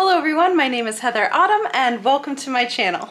Hello everyone, my name is Heather Autumn and welcome to my channel.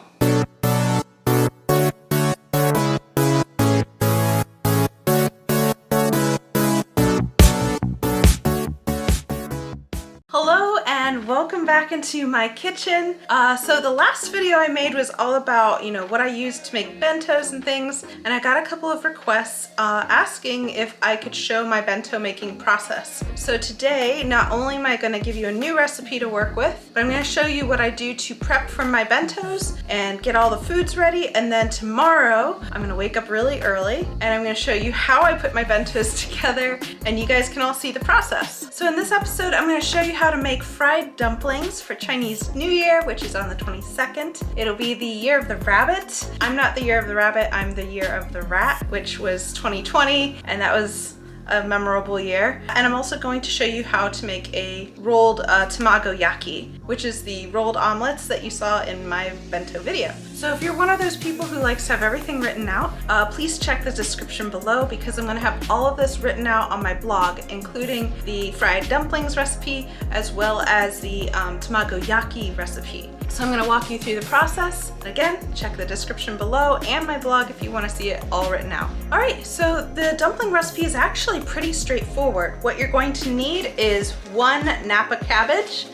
Hello and welcome back into my kitchen. So the last video I made was all about, what I used to make bentos and things, and I got a couple of requests asking if I could show my bento making process. So today, not only am I going to give you a new recipe to work with, but I'm going to show you what I do to prep for my bentos and get all the foods ready, and then tomorrow I'm going to wake up really early and I'm going to show you how I put my bentos together and you guys can all see the process. So in this episode, I'm going to show you how to make fried dumplings for Chinese New Year, which is on the 22nd. It'll be the year of the rabbit. I'm not the year of the rabbit, I'm the year of the rat, which was 2020, and that was a memorable year. And I'm also going to show you how to make a rolled Tamagoyaki, which is the rolled omelets that you saw in my bento video. So if you're one of those people who likes to have everything written out, please check the description below because I'm gonna have all of this written out on my blog, including the fried dumplings recipe, as well as the Tamagoyaki recipe. So I'm gonna walk you through the process. Again, check the description below and my blog if you wanna see it all written out. All right, so the dumpling recipe is actually pretty straightforward. What you're going to need is one Napa cabbage.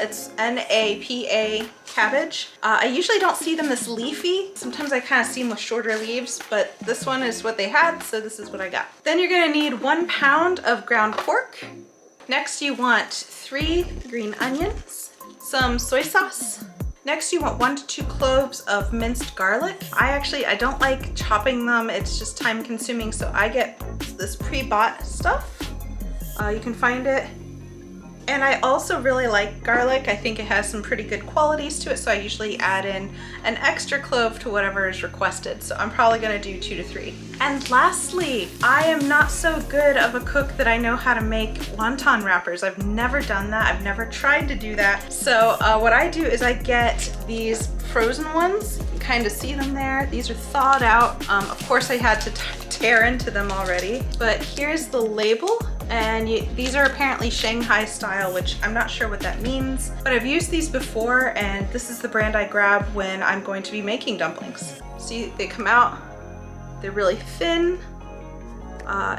It's N-A-P-A cabbage. I usually don't see them this leafy. Sometimes I kind of see them with shorter leaves, but this one is what they had, so this is what I got. Then you're gonna need 1 pound of ground pork. Next you want 3 green onions, some soy sauce. Next you want 1 to 2 cloves of minced garlic. I don't like chopping them, it's just time consuming, so I get this pre-bought stuff. You can find it. And I also really like garlic. I think it has some pretty good qualities to it, so I usually add in an extra clove to whatever is requested. So I'm probably gonna do 2 to 3. And lastly, I am not so good of a cook that I know how to make wonton wrappers. I've never done that. I've never tried to do that. So what I do is I get these frozen ones. You can kind of see them there. These are thawed out. Of course I had to tear into them already, but here's the label. And these are apparently Shanghai style, which I'm not sure what that means, but I've used these before and this is the brand I grab when I'm going to be making dumplings. See, they come out, they're really thin,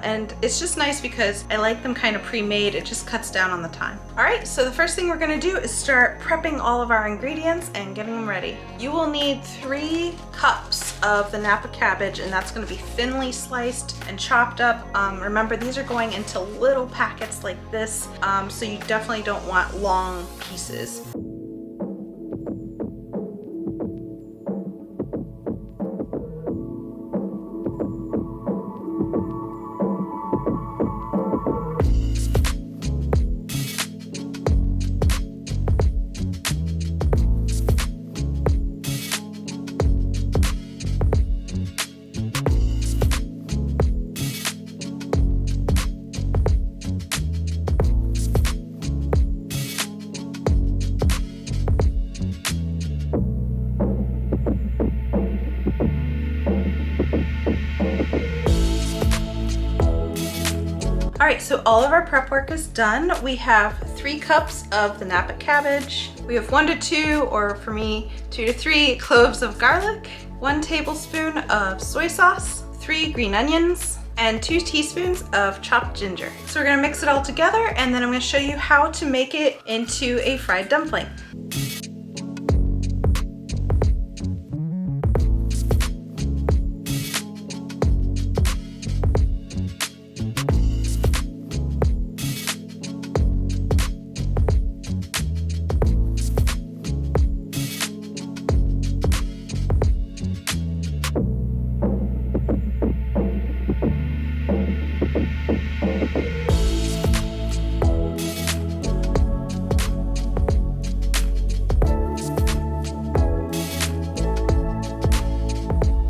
and it's just nice because I like them kind of pre-made. It just cuts down on the time. All right, so the first thing we're gonna do is start prepping all of our ingredients and getting them ready. You will need 3 cups of the Napa cabbage, and that's gonna be thinly sliced and chopped up. Remember, these are going into little packets like this, so you definitely don't want long pieces. All right, so all of our prep work is done. We have 3 cups of the Napa cabbage. We have 1 to 2, or for me, 2 to 3 cloves of garlic, 1 tablespoon of soy sauce, 3 green onions, and 2 teaspoons of chopped ginger. So we're gonna mix it all together, and then I'm gonna show you how to make it into a fried dumpling.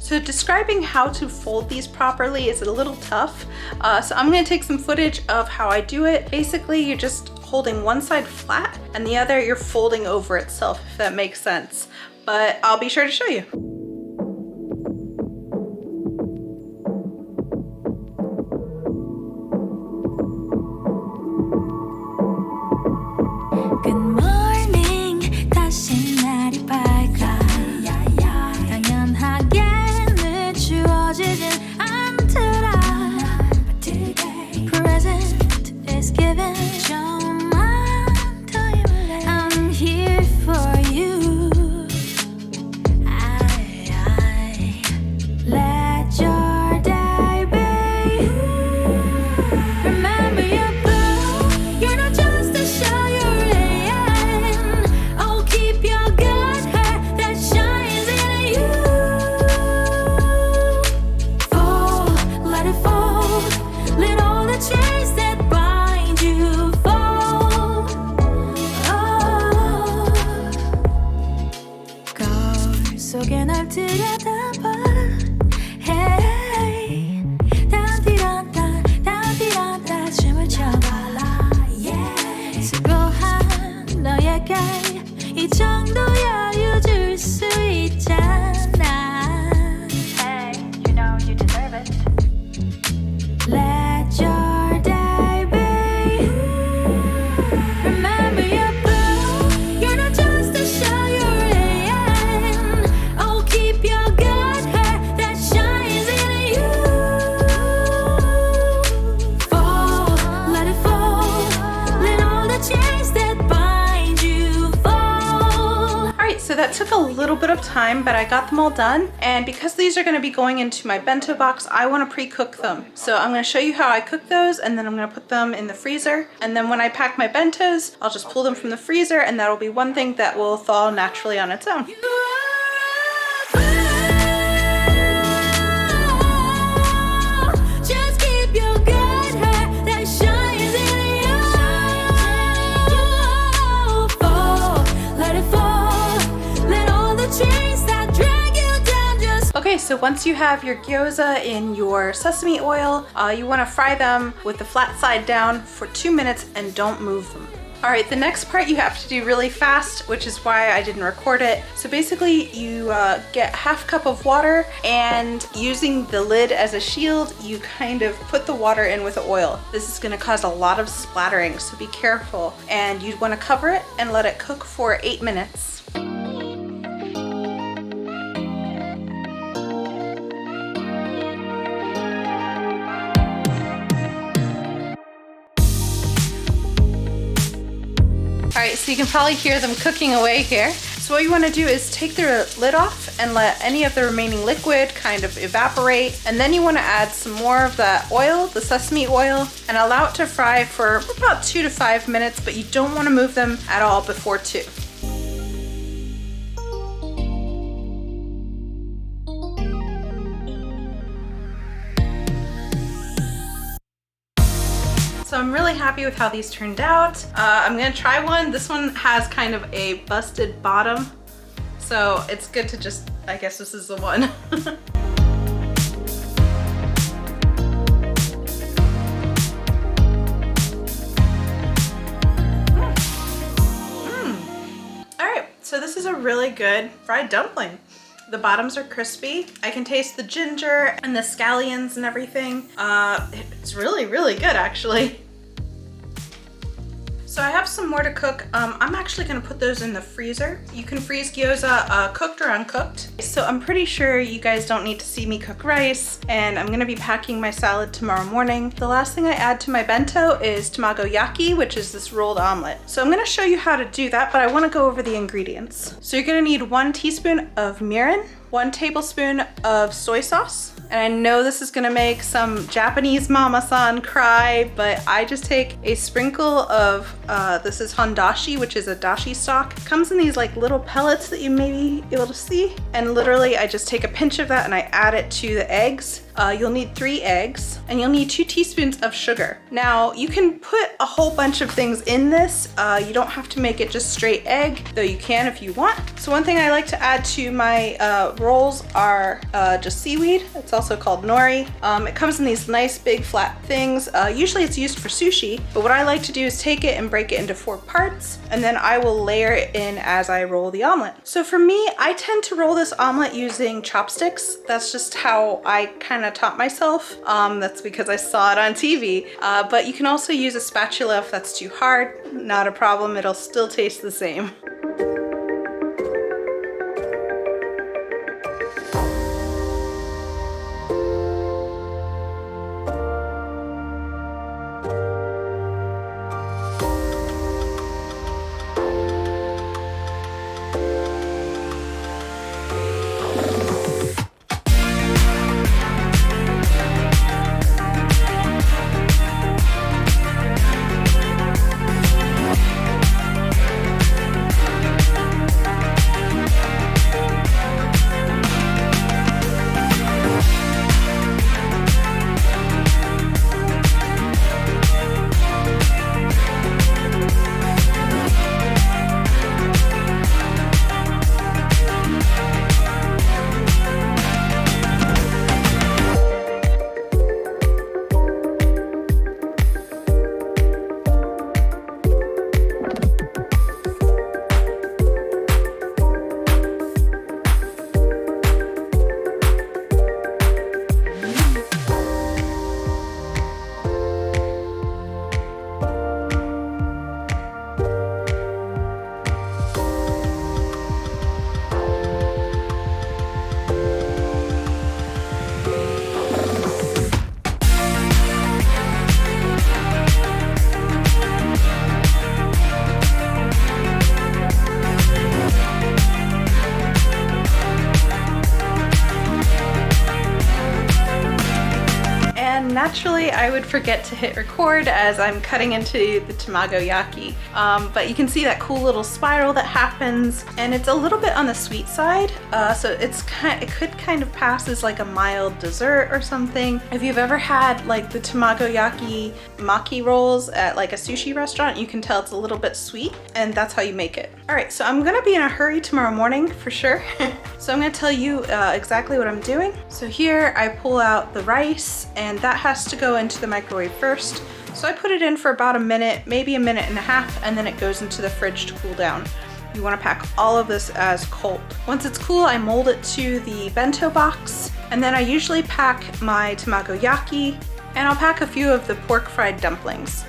So describing how to fold these properly is a little tough. So I'm gonna take some footage of how I do it. Basically, you're just holding one side flat and the other you're folding over itself, if that makes sense. But I'll be sure to show you. Good morning, 들여다봐. Hey, 다 춤을 춰봐라. Yeah. 수고한 너에게 이 정도 여유 줄 수 있잖아. Hey, you know you deserve it. Let your day be. Remember your boo. You're not just a show you're in. Oh, keep your good hair that shines in you. Fall, let it fall. Let all the chains that bind you fall. Alright, so that took a little bit of time, but I got them all done. And because these are going to be going into my bento box, I want to pre-cook them. So I'm going to show you how I cook those, and then I'm going to put them in the freezer. And then when I pack my bentos, I'll just pull them from the freezer, and that'll be one thing that will thaw naturally on its own. Just keep your good hair that shines in you. Fall, let it fall. Let all the chains that drag you down just. Okay, so once you have your gyoza in your sesame oil, you want to fry them with the flat side down for 2 minutes and don't move them. Alright, the next part you have to do really fast, which is why I didn't record it. So basically you get ½ cup of water, and using the lid as a shield, you kind of put the water in with the oil. This is going to cause a lot of splattering, so be careful. And you'd want to cover it and let it cook for 8 minutes. Alright, so you can probably hear them cooking away here. So what you want to do is take the lid off and let any of the remaining liquid kind of evaporate. And then you want to add some more of that oil, the sesame oil, and allow it to fry for about 2 to 5 minutes, but you don't want to move them at all before 2. So I'm really happy with how these turned out. I'm gonna try one. This one has kind of a busted bottom, so it's good to just, I guess this is the one. All right, so this is a really good fried dumpling. The bottoms are crispy. I can taste the ginger and the scallions and everything. It's really, really good actually. So I have some more to cook. I'm actually gonna put those in the freezer. You can freeze gyoza cooked or uncooked. So I'm pretty sure you guys don't need to see me cook rice, and I'm gonna be packing my salad tomorrow morning. The last thing I add to my bento is Tamagoyaki, which is this rolled omelet. So I'm gonna show you how to do that, but I wanna go over the ingredients. So you're gonna need 1 teaspoon of mirin, 1 tablespoon of soy sauce. And I know this is gonna make some Japanese mama-san cry, but I just take a sprinkle of, this is hondashi, which is a dashi stock. It comes in these like little pellets that you may be able to see. And literally I just take a pinch of that and I add it to the eggs. You'll need 3 eggs, and you'll need 2 teaspoons of sugar. Now you can put a whole bunch of things in this. You don't have to make it just straight egg, though you can if you want. So one thing I like to add to my rolls are just seaweed. It's also called nori. It comes in these nice big flat things. Usually it's used for sushi, but what I like to do is take it and break it into 4 parts, and then I will layer it in as I roll the omelet. So for me, I tend to roll this omelet using chopsticks. That's just how I kind of taught myself. That's because I saw it on TV. But you can also use a spatula if that's too hard. Not a problem, it'll still taste the same. naturally I would forget to hit record as I'm cutting into the Tamagoyaki. But you can see that cool little spiral that happens, and it's a little bit on the sweet side. So it could kind of pass as like a mild dessert or something. If you've ever had like the Tamagoyaki maki rolls at like a sushi restaurant, you can tell it's a little bit sweet, and that's how you make it. All right, so I'm gonna be in a hurry tomorrow morning for sure. So I'm gonna tell you exactly what I'm doing. So here I pull out the rice, and that has to go into the microwave first. So I put it in for about a minute, maybe a minute and a half, and then it goes into the fridge to cool down. You wanna pack all of this as cold. Once it's cool, I mold it to the bento box, and then I usually pack my Tamagoyaki, and I'll pack a few of the pork fried dumplings.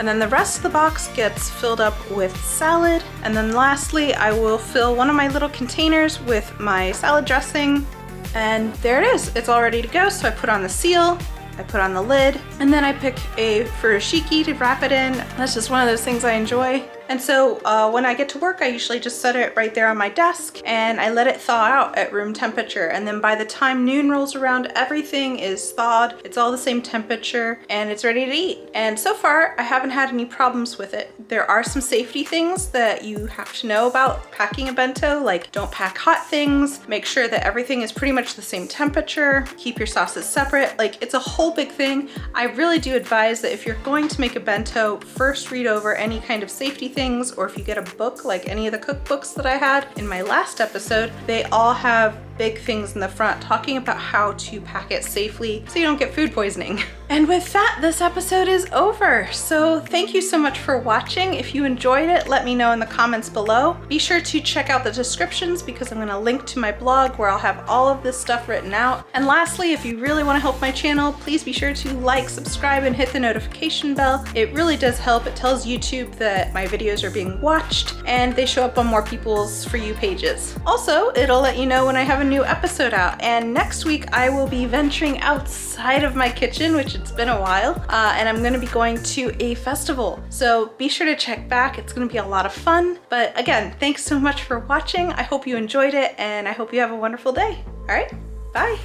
And then the rest of the box gets filled up with salad. And then lastly, I will fill one of my little containers with my salad dressing. And there it is, it's all ready to go. So I put on the seal, I put on the lid, and then I pick a furoshiki to wrap it in. That's just one of those things I enjoy. And so when I get to work, I usually just set it right there on my desk and I let it thaw out at room temperature. And then by the time noon rolls around, everything is thawed. It's all the same temperature and it's ready to eat. And so far, I haven't had any problems with it. There are some safety things that you have to know about packing a bento, like don't pack hot things, make sure that everything is pretty much the same temperature, keep your sauces separate. Like, it's a whole big thing. I really do advise that if you're going to make a bento, first read over any kind of safety things, or if you get a book like any of the cookbooks that I had in my last episode, they all have big things in the front talking about how to pack it safely so you don't get food poisoning. And with that, this episode is over. So thank you so much for watching. If you enjoyed it, let me know in the comments below. Be sure to check out the descriptions because I'm gonna link to my blog where I'll have all of this stuff written out. And lastly, if you really wanna help my channel, please be sure to like, subscribe, and hit the notification bell. It really does help. It tells YouTube that my videos are being watched and they show up on more people's For You pages. Also, it'll let you know when I have a new episode out. And next week I will be venturing outside of my kitchen, which it's been a while, and I'm gonna be going to a festival. So be sure to check back. It's gonna be a lot of fun. But again, thanks so much for watching. I hope you enjoyed it and I hope you have a wonderful day. All right, bye.